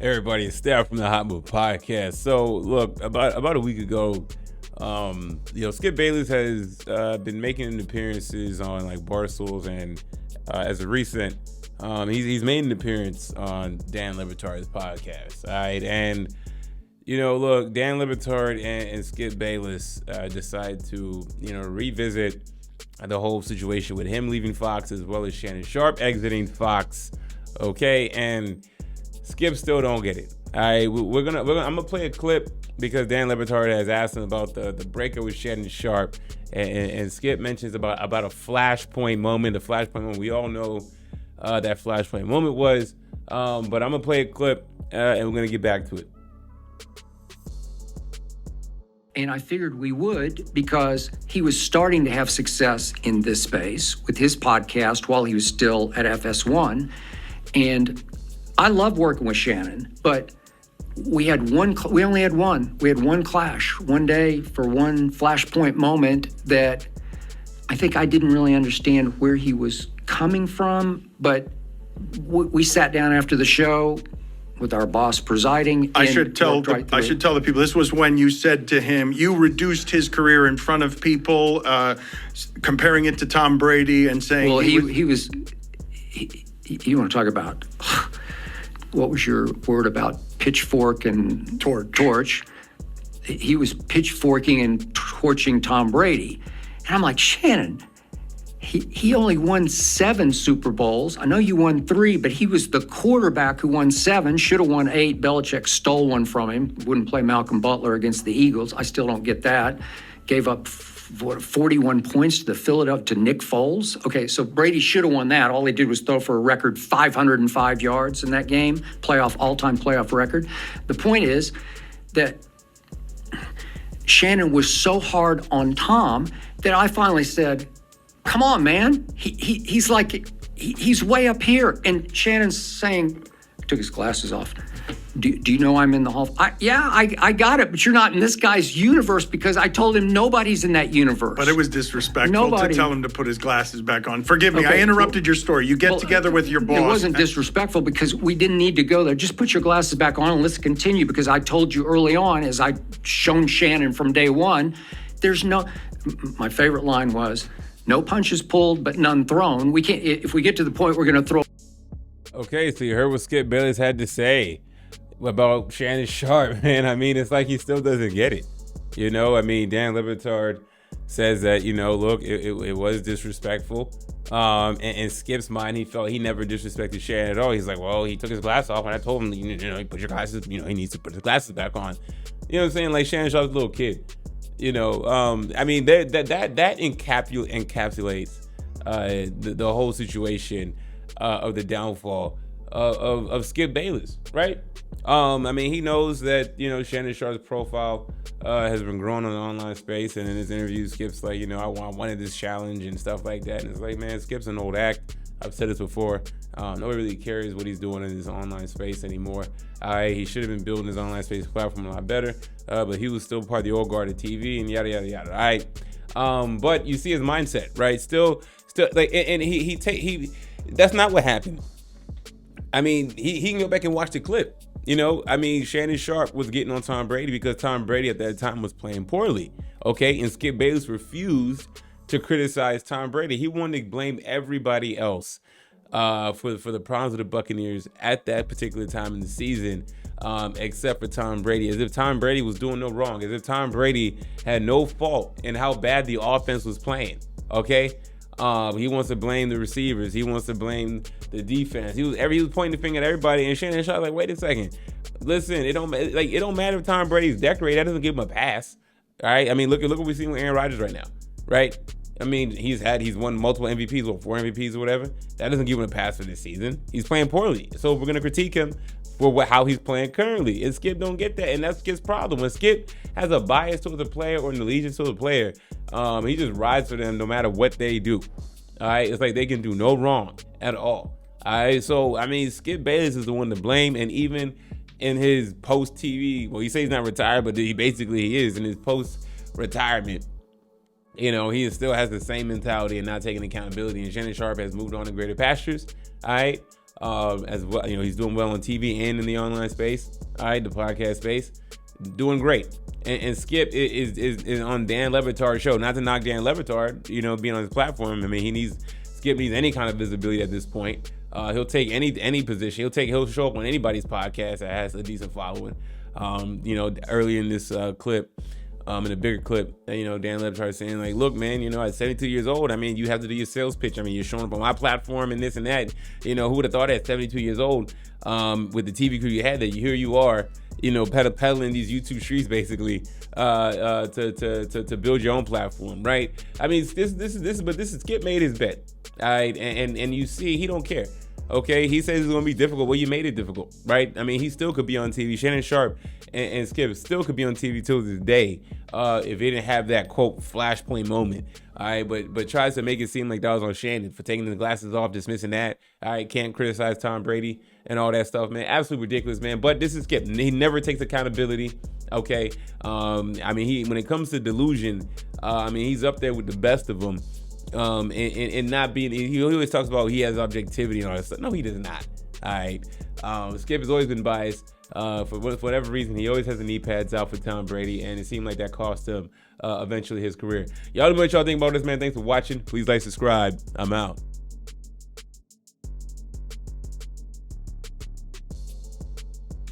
Everybody, it's Steph from the Hot Move Podcast. So, look, about a week ago, Skip Bayless has been making appearances on like Barstools, and as of recent, he's made an appearance on Dan Le Batard's podcast. All right, and look, Dan Le Batard and Skip Bayless decided to revisit the whole situation with him leaving Fox as well as Shannon Sharpe exiting Fox. Okay, and Skip still don't get it. All right, I'm gonna play a clip because Dan Le Batard has asked him about the breakup with Shannon Sharpe, and Skip mentions about a flashpoint moment. The flashpoint moment, we all know that flashpoint moment was. But I'm gonna play a clip and we're gonna get back to it. And I figured we would because he was starting to have success in this space with his podcast while he was still at FS1. And I love working with Shannon, but we only had one. We had one clash one day for one flashpoint moment that I think I didn't really understand where he was coming from, but we sat down after the show with our boss presiding. I should tell the people, this was when you said to him, you reduced his career in front of people, comparing it to Tom Brady and saying... Well, you want to talk about... What was your word about pitchfork and torch? He was pitchforking and torching Tom Brady. And I'm like, Shannon, he only won 7 Super Bowls. I know you won 3, but he was the quarterback who won 7, should have won 8. Belichick stole one from him. Wouldn't play Malcolm Butler against the Eagles. I still don't get that. Gave up 41 points to Nick Foles. Okay, so Brady should have won that. All he did was throw for a record 505 yards in that game, all-time playoff record. The point is that Shannon was so hard on Tom that I finally said, come on, man. He's way up here. And Shannon's saying, took his glasses off. Do you know I'm in the hall? I got it, but you're not in this guy's universe because I told him nobody's in that universe. But it was disrespectful to tell him to put his glasses back on. Forgive me, okay, I interrupted your story. You get together with your boss. It wasn't disrespectful because we didn't need to go there. Just put your glasses back on and let's continue because I told you early on, as I'd shown Shannon from day one, my favorite line was, no punches pulled, but none thrown. We can't, if we get to the point we're going to throw. Okay, so you heard what Skip Bayless had to say about Shannon Sharpe, man. I mean, it's like he still doesn't get it. Dan Le Batard says that, look, it was disrespectful. And Skip's mind, he felt he never disrespected Shannon at all. He's like, well, he took his glasses off, and I told him, he put your glasses, he needs to put his glasses back on. You know what I'm saying? Like, Shannon Sharpe's a little kid. That encapsulates the whole situation of the downfall of Skip Bayless, right? He knows that, Shannon Sharpe's profile has been growing on the online space, and in his interview, Skip's like, I wanted this challenge and stuff like that. And it's like, man, Skip's an old act. I've said this before. Nobody really cares what he's doing in his online space anymore. He should have been building his online space platform a lot better, but he was still part of the old guard of TV and yada, yada, yada. All right. But you see his mindset, right? Still like, and he that's not what happened. He can go back and watch the clip. Shannon Sharpe was getting on Tom Brady because Tom Brady at that time was playing poorly. Okay, and Skip Bayless refused to criticize Tom Brady. He wanted to blame everybody else for the problems of the Buccaneers at that particular time in the season, except for Tom Brady, as if Tom Brady was doing no wrong, as if Tom Brady had no fault in how bad the offense was playing. Okay. He wants to blame the receivers. He wants to blame the defense. He was pointing the finger at everybody. And Shannon Sharpe like, wait a second, listen, it don't matter if Tom Brady's decorated. That doesn't give him a pass. All right. Look what we're seeing with Aaron Rodgers right now. Right. He's won multiple MVPs, 4 MVPs or whatever. That doesn't give him a pass for this season. He's playing poorly. So we're gonna critique him for how he's playing currently. And Skip don't get that, and that's Skip's problem. When Skip has a bias towards a player or an allegiance to a player, he just rides for them no matter what they do. All right, it's like they can do no wrong at all. All right, so Skip Bayless is the one to blame, and even in his post TV, well, he says he's not retired, but he is in his post retirement. He still has the same mentality and not taking accountability. And Shannon Sharpe has moved on to greater pastures. All right. as well. He's doing well on TV and in the online space. All right, the podcast space, doing great. And Skip is on Dan Le Batard's show. Not to knock Dan Le Batard, being on his platform. I mean, Skip needs any kind of visibility at this point. He'll take any position. He'll show up on anybody's podcast that has a decent following. Early in this clip, in a bigger clip, Dan Le Batard saying like, look, man, at 72 years old, I mean, you have to do your sales pitch. I mean, you're showing up on my platform and this and that. Who would have thought at 72 years old, with the TV crew you had, that here you are, peddling these YouTube streets basically, to build your own platform, right? I mean, this is Skip made his bet, all right, and you see he don't care. Okay, he says it's going to be difficult. Well, you made it difficult, right? I mean, he still could be on TV. Shannon Sharpe and Skip still could be on TV till this day, if he didn't have that, quote, flashpoint moment. All right, but tries to make it seem like that was on Shannon for taking the glasses off, dismissing that. All right, can't criticize Tom Brady and all that stuff, man. Absolutely ridiculous, man. But this is Skip. He never takes accountability. Okay, I mean, when it comes to delusion, he's up there with the best of them. And not being, he always talks about he has objectivity and all that stuff. No, he does not. All right. Skip has always been biased. For whatever reason, he always has the knee pads out for Tom Brady, and it seemed like that cost him eventually his career. Y'all know what y'all think about this, man. Thanks for watching. Please like, subscribe. I'm out.